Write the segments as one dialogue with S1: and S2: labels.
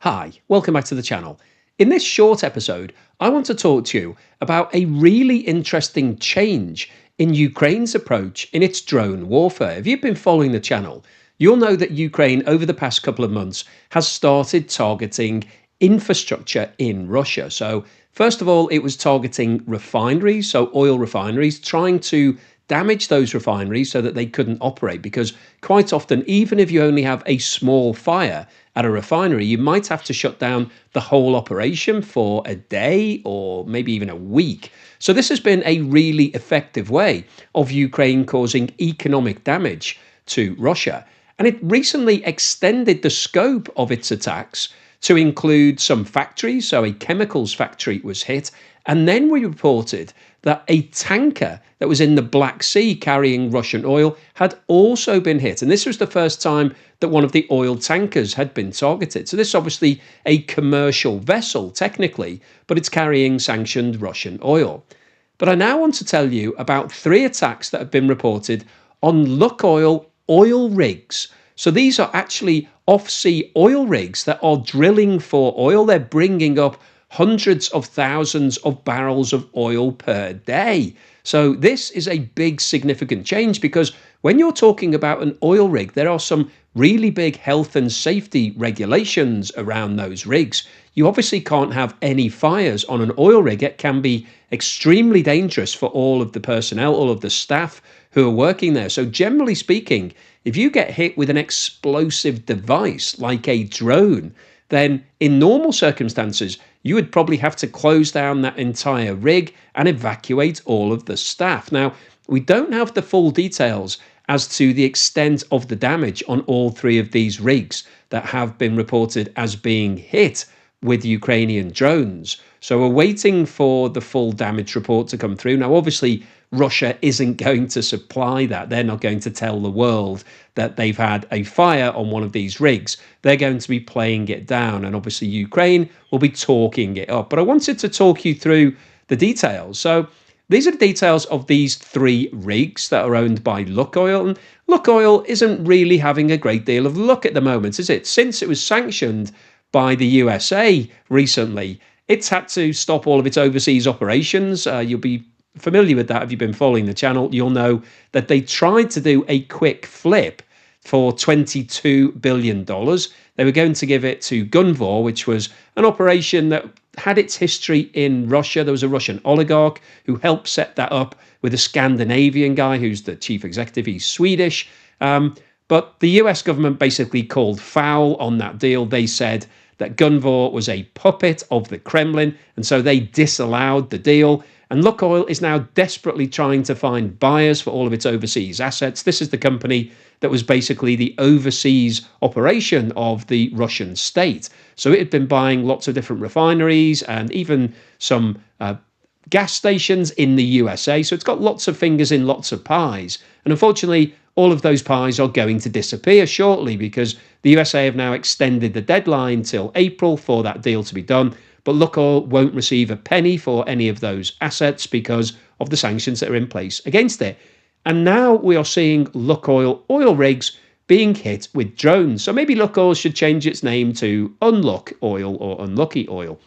S1: Hi, welcome back to the channel. In this short episode, I want to talk to you about a really interesting change in Ukraine's approach in its drone warfare. If you've been following the channel, you'll know that Ukraine over the past couple of months has started targeting infrastructure in Russia. So, first of all, it was targeting refineries, so oil refineries, trying to damage those refineries so that they couldn't operate. Because quite often, even if you only have a small fire at a refinery, you might have to shut down the whole operation for a day or maybe even a week. So, this has been a really effective way of Ukraine causing economic damage to Russia. And it recently extended the scope of its attacks to include some factories. So, a chemicals factory was hit. And then we reported that a tanker that was in the Black Sea carrying Russian oil had also been hit. And this was the first time that one of the oil tankers had been targeted. So this is obviously a commercial vessel, technically, but it's carrying sanctioned Russian oil. But I now want to tell you about 3 attacks that have been reported on Lukoil oil rigs. So these are actually off-sea oil rigs that are drilling for oil. They're bringing up hundreds of thousands of barrels of oil per day. So this is a big significant change because when you're talking about an oil rig, there are some really big health and safety regulations around those rigs. You obviously can't have any fires on an oil rig. It can be extremely dangerous for all of the personnel, all of the staff who are working there. So generally speaking, if you get hit with an explosive device like a drone, then in normal circumstances, you would probably have to close down that entire rig and evacuate all of the staff. Now, we don't have the full details as to the extent of the damage on all 3 of these rigs that have been reported as being hit with Ukrainian drones. So we're waiting for the full damage report to come through. Now, obviously, Russia isn't going to supply that. They're not going to tell the world that they've had a fire on one of these rigs. They're going to be playing it down. And obviously, Ukraine will be talking it up. But I wanted to talk you through the details. So these are the details of these 3 rigs that are owned by Lukoil. And Lukoil isn't really having a great deal of luck at the moment, is it? Since it was sanctioned by the USA recently, it's had to stop all of its overseas operations. You'll be familiar with that if you've been following the channel. You'll know that they tried to do a quick flip for $22 billion. They were going to give it to Gunvor, which was an operation that had its history in Russia. There was a Russian oligarch who helped set that up with a Scandinavian guy who's the chief executive. He's Swedish. But the US government basically called foul on that deal. They said that Gunvor was a puppet of the Kremlin, and so they disallowed the deal. And Lukoil is now desperately trying to find buyers for all of its overseas assets. This is the company that was basically the overseas operation of the Russian state. So it had been buying lots of different refineries and even some gas stations in the USA. So it's got lots of fingers in lots of pies. And unfortunately, all of those pies are going to disappear shortly because the USA have now extended the deadline till April for that deal to be done. But Lukoil won't receive a penny for any of those assets because of the sanctions that are in place against it. And now we are seeing Lukoil oil rigs being hit with drones. So maybe Lukoil should change its name to Unluck Oil or Unlucky Oil.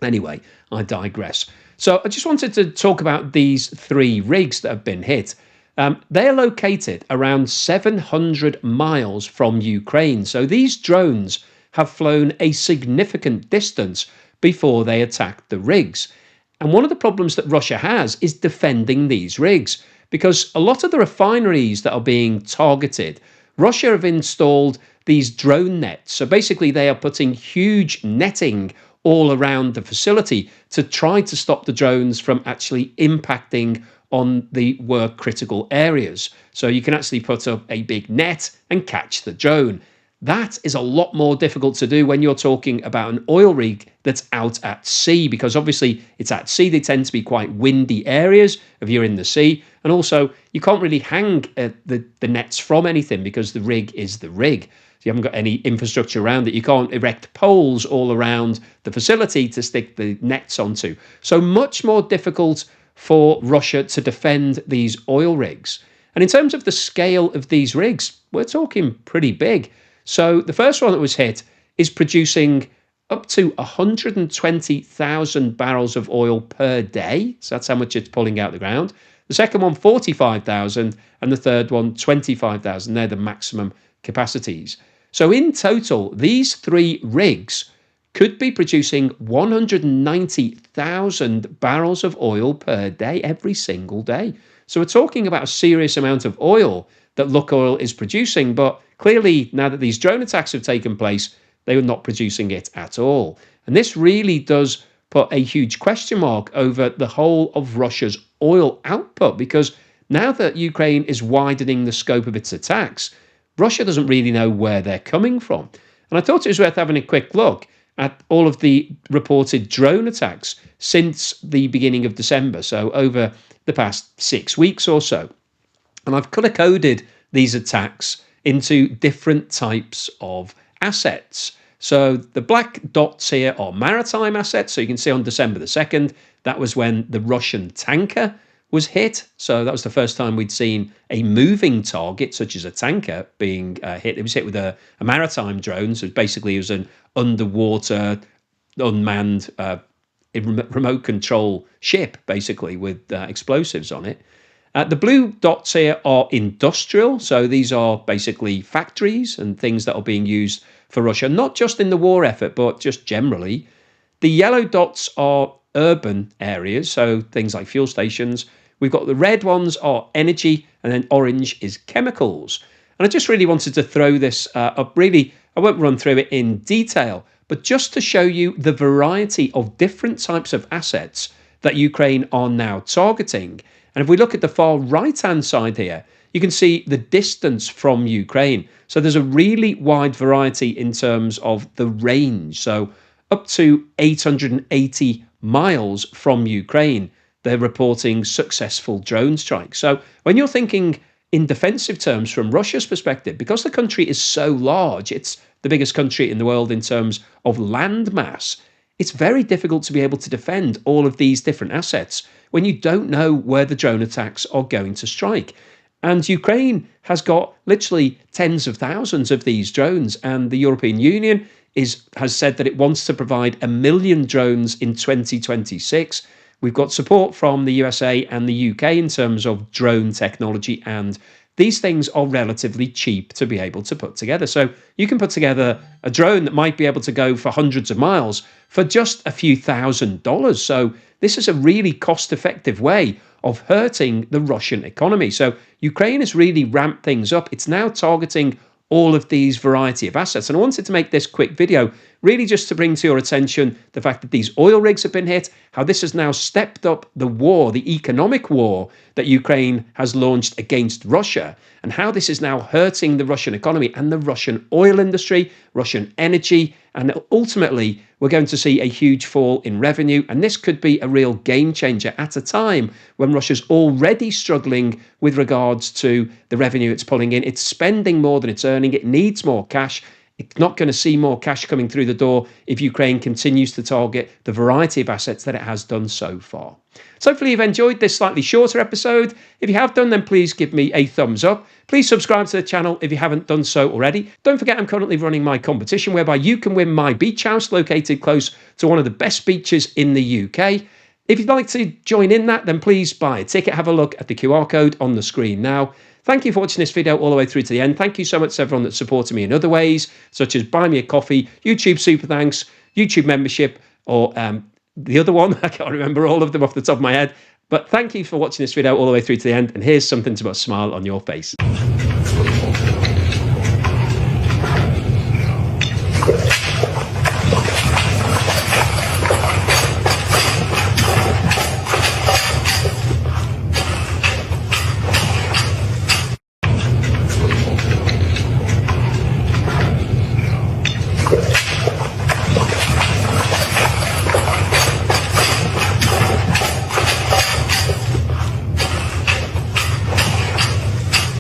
S1: Anyway, I digress. So I just wanted to talk about these 3 rigs that have been hit. They are located around 700 miles from Ukraine. So these drones have flown a significant distance before they attacked the rigs. And one of the problems that Russia has is defending these rigs because a lot of the refineries that are being targeted, Russia have installed these drone nets. So basically they are putting huge netting all around the facility to try to stop the drones from actually impacting on the work critical areas. So you can actually put up a big net and catch the drone. That is a lot more difficult to do when you're talking about an oil rig that's out at sea, because obviously it's at sea. They tend to be quite windy areas if you're in the sea. And also you can't really hang the nets from anything because the rig is the rig. So you haven't got any infrastructure around it. You can't erect poles all around the facility to stick the nets onto. So much more difficult for Russia to defend these oil rigs. And in terms of the scale of these rigs, we're talking pretty big. So the first one that was hit is producing up to 120,000 barrels of oil per day. So that's how much it's pulling out the ground. The second one, 45,000, and the third one, 25,000. They're the maximum capacities. So in total, these three rigs could be producing 190,000 barrels of oil per day, every single day. So we're talking about a serious amount of oil that Lukoil is producing, but clearly now that these drone attacks have taken place, they were not producing it at all. And this really does put a huge question mark over the whole of Russia's oil output, because now that Ukraine is widening the scope of its attacks, Russia doesn't really know where they're coming from. And I thought it was worth having a quick look at all of the reported drone attacks since the beginning of December, so over the past 6 weeks or so. And I've color-coded these attacks into different types of assets. So the black dots here are maritime assets. So you can see on December the 2nd, that was when the Russian tanker was hit. So that was the first time we'd seen a moving target, such as a tanker, being hit. It was hit with a maritime drone. So basically it was an underwater, unmanned, remote control ship, basically, with explosives on it. The blue dots here are industrial. So these are basically factories and things that are being used for Russia, not just in the war effort, but just generally. The yellow dots are urban areas, so things like fuel stations. We've got the red ones are energy, and then orange is chemicals. And I just really wanted to throw this up. Really, I won't run through it in detail, but just to show you the variety of different types of assets that Ukraine are now targeting. And if we look at the far right-hand side here, you can see the distance from Ukraine. So there's a really wide variety in terms of the range. So up to 880 miles from Ukraine, they're reporting successful drone strikes. So when you're thinking in defensive terms from Russia's perspective, because the country is so large, it's the biggest country in the world in terms of land mass, it's very difficult to be able to defend all of these different assets when you don't know where the drone attacks are going to strike. And Ukraine has got literally tens of thousands of these drones, and the European Union has said that it wants to provide 1 million drones in 2026. We've got support from the USA and the UK in terms of drone technology, and these things are relatively cheap to be able to put together. So you can put together a drone that might be able to go for hundreds of miles for just a few $1,000s. So this is a really cost-effective way of hurting the Russian economy. So Ukraine has really ramped things up. It's now targeting all of these variety of assets. And I wanted to make this quick video really just to bring to your attention the fact that these oil rigs have been hit, how this has now stepped up the war, the economic war that Ukraine has launched against Russia, and how this is now hurting the Russian economy and the Russian oil industry, Russian energy, and ultimately we're going to see a huge fall in revenue. And this could be a real game changer at a time when Russia's already struggling with regards to the revenue it's pulling in. It's spending more than it's earning. It needs more cash. It's not going to see more cash coming through the door if Ukraine continues to target the variety of assets that it has done so far. So hopefully you've enjoyed this slightly shorter episode. If you have done, then please give me a thumbs up. Please subscribe to the channel if you haven't done so already. Don't forget I'm currently running my competition whereby you can win my beach house located close to one of the best beaches in the UK. If you'd like to join in that, then please buy a ticket. Have a look at the QR code on the screen now. Thank you for watching this video all the way through to the end. Thank you so much to everyone that supported me in other ways, such as Buy Me a Coffee, YouTube Super Thanks, YouTube membership, or the other one. I can't remember all of them off the top of my head. But thank you for watching this video all the way through to the end. And here's something to put a smile on your face.